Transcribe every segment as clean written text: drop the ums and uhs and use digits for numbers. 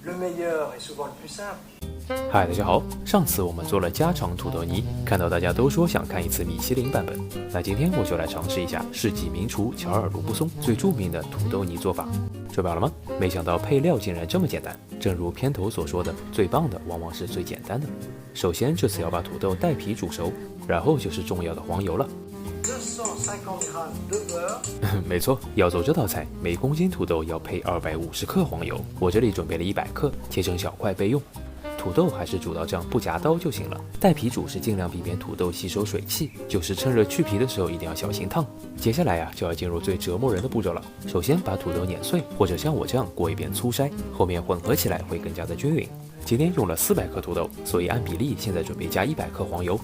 Le meilleur est souvent le plus simple。嗨，大家好！上次我们做了家常土豆泥，看到大家都说想看一次米其林版本，那今天我就来尝试一下世纪名厨乔尔·卢布松最著名的土豆泥做法。准备好了吗？没想到配料竟然这么简单。正如片头所说的，最棒的往往是最简单的。首先，这次要把土豆带皮煮熟，然后就是重要的黄油了。没错，要做这道菜，每公斤土豆要配250克黄油。我这里准备了100克，切成小块备用。土豆还是煮到这样不夹刀就行了。带皮煮是尽量避免土豆吸收水汽，就是趁热去皮的时候一定要小心烫。接下来呀，就要进入最折磨人的步骤了。首先把土豆碾碎，或者像我这样过一遍粗筛，后面混合起来会更加的均匀。今天用了400克土豆，所以按比例现在准备加100克黄油。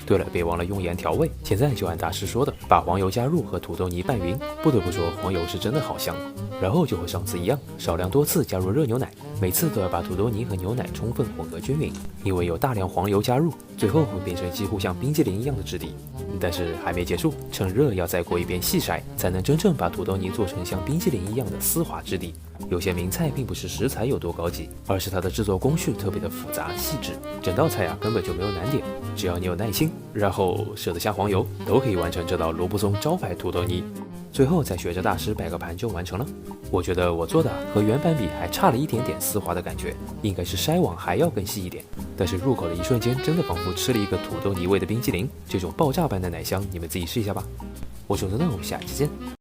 对了，别忘了用盐调味。现在就按大师说的，把黄油加入和土豆泥拌匀。不得不说，黄油是真的好香。然后就和上次一样，少量多次加入热牛奶，每次都要把土豆泥和牛奶充分混合均匀，因为有大量黄油加入，最后会变成几乎像冰激凌一样的质地。但是还没结束，趁热要再过一遍细筛，才能真正把土豆泥做成像冰激凌一样的丝滑质地。有些名菜并不是食材有多高级，而是它的制作工序特别的复杂细致。整道菜根本就没有难点，只要你有耐心，然后舍得下黄油，都可以完成这道罗布松招牌土豆泥。最后再学着大师摆个盘就完成了。我觉得我做的和原版比还差了一点点丝滑的感觉，应该是筛网还要更细一点。但是入口的一瞬间，真的仿佛吃了一个土豆泥味的冰淇淋，这种爆炸般的奶香，你们自己试一下吧。我说的呢，我们下期见。